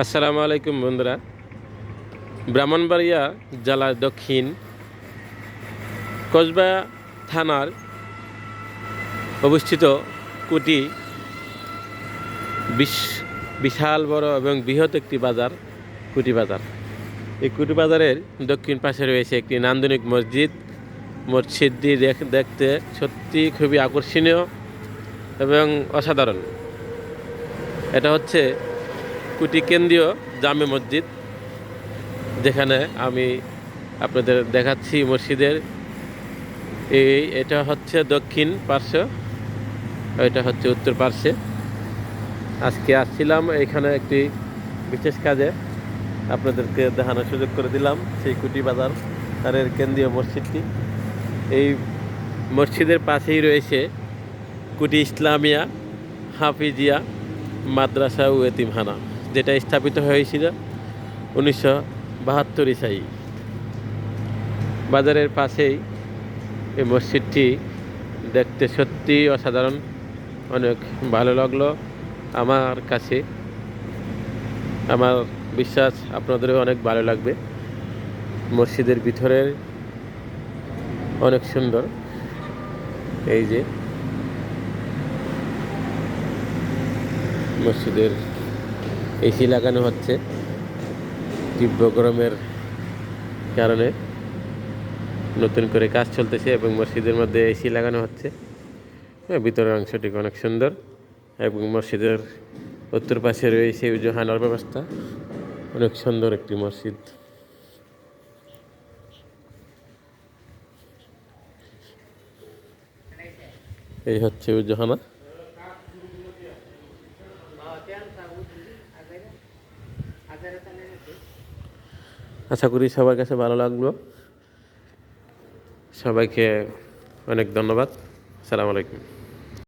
আসসালামু আলাইকুম বন্ধুরা। ব্রাহ্মণবাড়িয়া জেলার দক্ষিণ কসবা থানার অবস্থিত কুটি বিশাল বড় এবং বৃহৎ একটি বাজার, কুটি বাজার। এই কুটি বাজারের দক্ষিণ পাশে রয়েছে একটি নান্দনিক মসজিদ। মসজিদটি দেখতে সত্যি খুবই আকর্ষণীয় এবং অসাধারণ। এটা হচ্ছে কুটি কেন্দ্রীয় জামে মসজিদ, যেখানে আমি আপনাদের দেখাচ্ছি মসজিদের এটা হচ্ছে দক্ষিণ পার্শ্ব, এটা হচ্ছে উত্তর পার্শ্বে। আজকে আসছিলাম এখানে একটি বিশেষ কাজে, আপনাদেরকে দেখানোর সুযোগ করে দিলাম সেই কুটি বাজার তারের কেন্দ্রীয় মসজিদটি। এই মসজিদের পাশেই রয়েছে কুটি ইসলামিয়া হাফিজিয়া মাদ্রাসা ও এতিমখানা, যেটা স্থাপিত হয়েছিল 1972 সালে। বাজারের পাশেই এই মসজিদটি দেখতে সত্যি অসাধারণ, অনেক ভালো লাগলো আমার কাছে। আমার বিশ্বাস আপনাদেরও অনেক ভালো লাগবে। মসজিদের ভিতরের অনেক সুন্দর। এই যে মসজিদের এসি লাগানো হচ্ছে তীব্র গরমের কারণে, নতুন করে কাজ চলতেছে এবং মসজিদের মধ্যে এসি লাগানো হচ্ছে। ভিতরের অংশটি অনেক সুন্দর এবং মসজিদের উত্তর পাশে রয়েছে উজুহানার ব্যবস্থা। অনেক সুন্দর একটি মসজিদ। এই হচ্ছে উজুহানা। আশা করি সবার কাছে ভালো লাগলো। সবাইকে অনেক ধন্যবাদ। আসসালামু আলাইকুম।